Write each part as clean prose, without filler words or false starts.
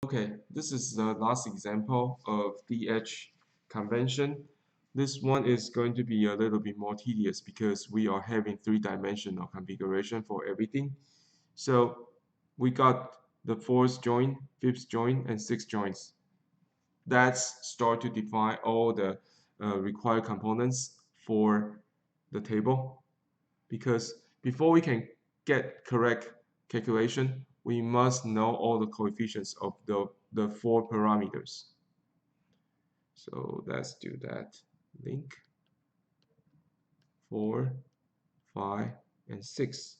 Okay, this is the last example of DH convention. This one is going to be a little bit more tedious because we are having three-dimensional configuration for everything. So we got the fourth joint, fifth joint, and sixth joints. That's start to define all the required components for the table. Because before we can get correct calculation, we must know all the coefficients of the four parameters. So let's do that. Link 4, 5, and 6.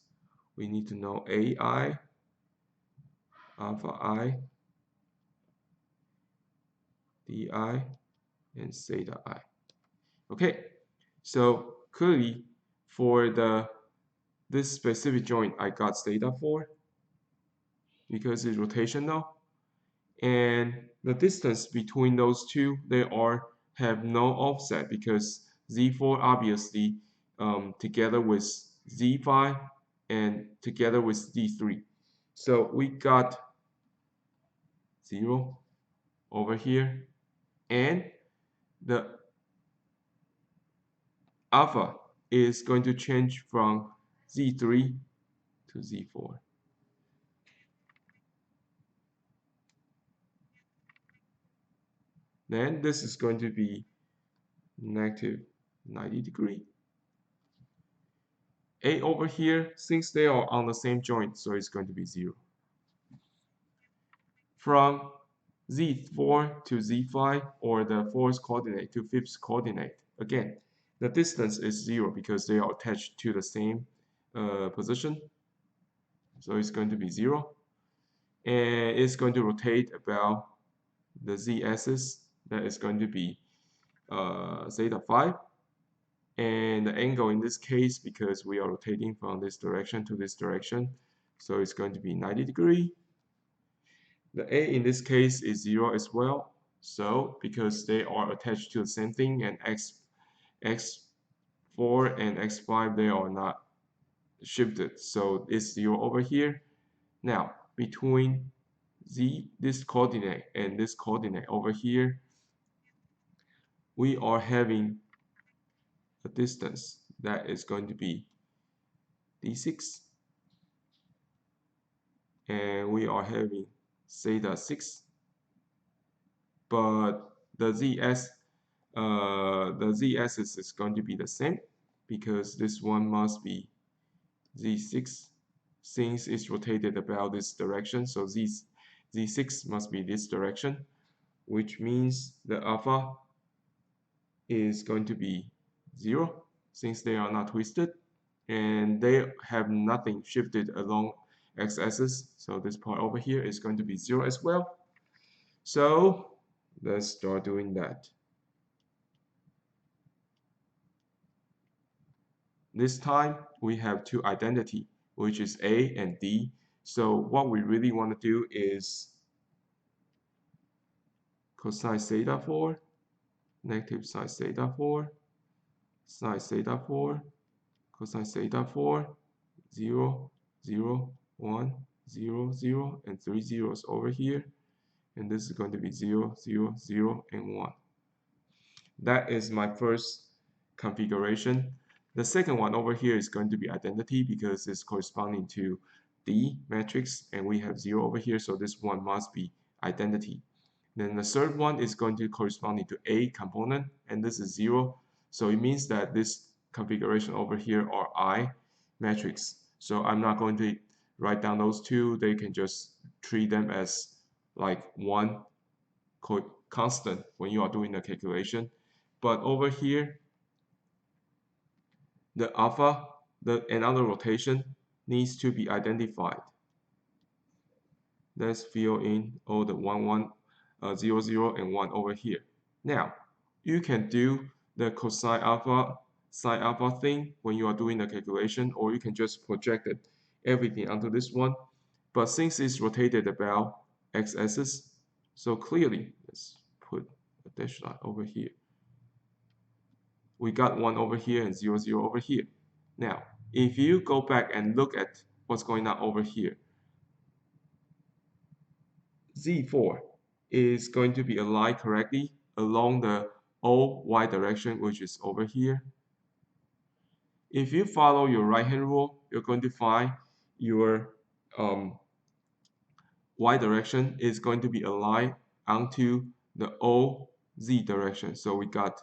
We need to know AI, alpha I, DI, and zeta I. Okay, so clearly for this specific joint, I got zeta 4 because it's rotational. And the distance between those two, they have no offset because z4 obviously together with z5 and together with z3. So we got 0 over here, and the alpha is going to change from z3 to z4. Then this is going to be negative 90 degree. A over here, since they are on the same joint, so it's going to be 0. From z4 to z5, or the fourth coordinate to fifth coordinate, again, the distance is 0 because they are attached to the same position. So it's going to be 0. And it's going to rotate about the z-axis. That is going to be zeta 5. And the angle in this case, because we are rotating from this direction to this direction, so it's going to be 90 degree. The A in this case is 0 as well. So because they are attached to the same thing, and x4 and x5, they are not shifted. So it's 0 over here. Now, between this coordinate and this coordinate over here, we are having a distance that is going to be d6. And we are having zeta 6, but the z-axis is going to be the same because this one must be z6 since it's rotated about this direction, so z6 must be this direction, which means the alpha is going to be 0 since they are not twisted and they have nothing shifted along x-axis, so this part over here is going to be 0 as well. So let's start doing that. This time we have two identity, which is A and D. So what we really want to do is cosine theta 4, negative sine theta 4, sine theta 4, cosine theta 4, 0, 0, 1, 0, 0, and 3 zeros over here. And this is going to be 0, 0, 0, and 1. That is my first configuration. The second one over here is going to be identity because it's corresponding to D matrix, and we have 0 over here, so this one must be identity. Then the third one is going to corresponding to A component, and this is 0. So it means that this configuration over here are I matrix. So I'm not going to write down those two. They can just treat them as like one constant when you are doing the calculation. But over here, the alpha, another rotation needs to be identified. Let's fill in all the 1, 1, 0, 0, and 1 over here. Now, you can do the cosine alpha, sine alpha thing when you are doing the calculation, or you can just project it, everything onto this one. But since it's rotated about x-axis, so clearly, let's put a dash line over here. We got 1 over here and 0, 0 over here. Now, if you go back and look at what's going on over here, Z4 is going to be aligned correctly along the OY direction, which is over here. If you follow your right-hand rule, you're going to find your Y direction is going to be aligned onto the OZ direction. So we got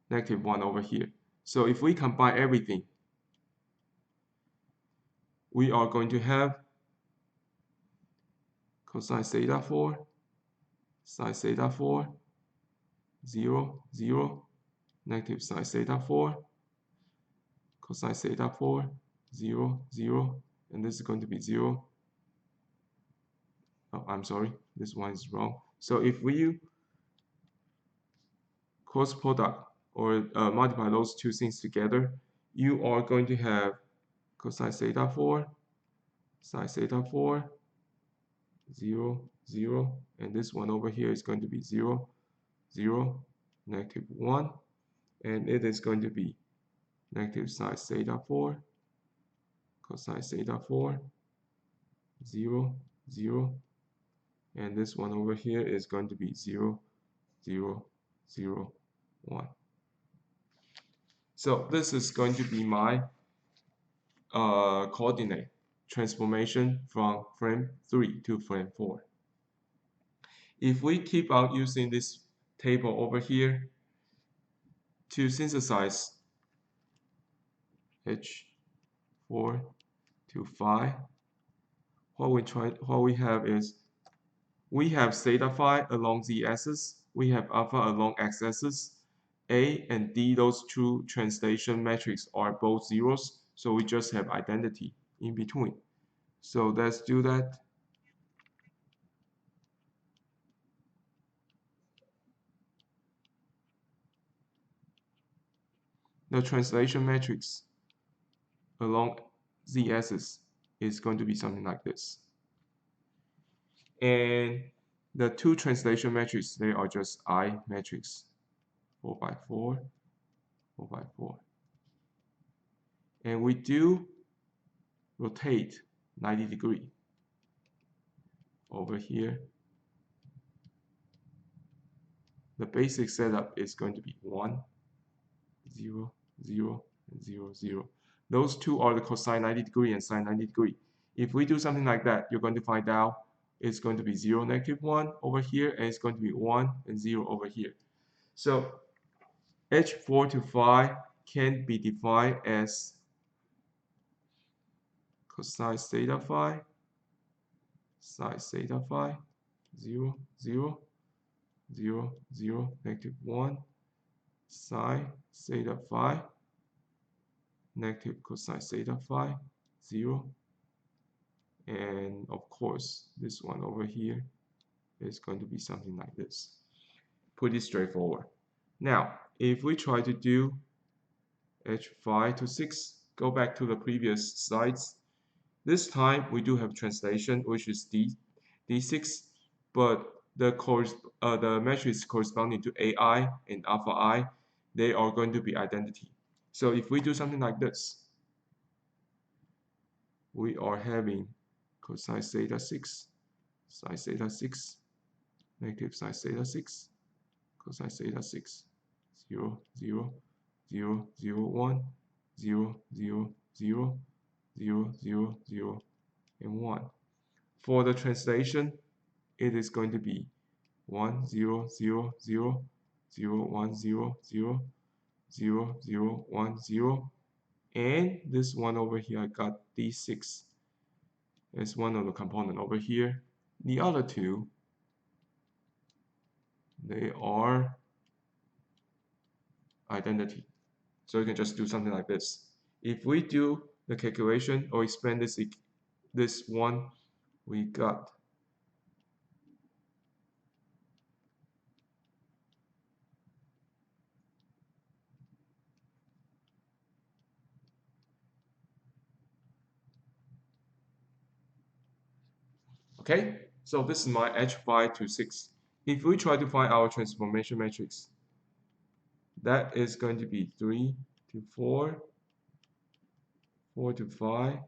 -1 over here. So if we combine everything, we are going to have cosine theta 4, sine theta 4, 0, 0, negative sine theta 4, cosine theta 4, 0, 0, and this is going to be 0. Oh, I'm sorry, this one is wrong. So if we cross product or multiply those two things together, you are going to have cosine theta 4, sine theta 4, 0, 0, and this one over here is going to be 0, 0, -1, and it is going to be negative sine theta 4, cosine theta 4, 0, 0, and this one over here is going to be 0, 0, 0, 1. So this is going to be my coordinate transformation from frame 3 to frame 4. If we keep out using this table over here to synthesize H4 to phi, what we have is we have theta phi along the axis, we have alpha along x-axis. A and D, those two translation metrics are both zeros, so we just have identity in between. So let's do that. The translation matrix along z-axis is going to be something like this. And the two translation metrics, they are just I matrix, 4 by 4, 4 by 4. And we do rotate 90 degrees over here. The basic setup is going to be 1, 0, 0, and 0, 0. Those two are the cosine 90 degree and sine 90 degree. If we do something like that, you're going to find out it's going to be 0, -1 over here, and it's going to be 1 and 0 over here. So H4 to phi can be defined as cosine theta phi, sine theta phi, 0, 0, 0, 0, -1, sine theta phi, negative cosine theta phi, 0, and of course this one over here is going to be something like this. Pretty straightforward. Now if we try to do H5 to 6, go back to the previous slides. This time we do have translation, which is D6, but the matrix corresponding to AI and alpha I, they are going to be identity. So if we do something like this, we are having cosine theta 6, sine theta 6, negative sine theta 6, cosine theta 6, 0, 0, 0, 0, 1, 0, 0, 0, 0, 0, 0, and 1. For the translation, it is going to be 1, 0, 0, 0, 0, 1, 0, 0, 0, 0, 1, 0, and this one over here, I got D6 as one of the component over here. The other two, they are identity. So you can just do something like this. If we do the calculation or expand this one, we got okay. So this is my H5 to 6. If we try to find our transformation matrix, that is going to be 3 to 4, 4 to 5,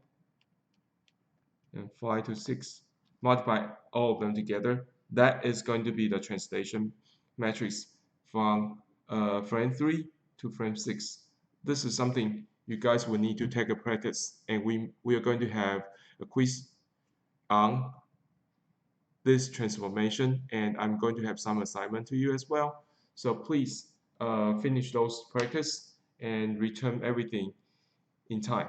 and 5 to 6. Multiply all of them together, That is going to be the translation matrix from frame 3 to frame 6. This is something you guys will need to take a practice, and we are going to have a quiz on this transformation, and I'm going to have some assignment to you as well. So please finish those practice and return everything in time.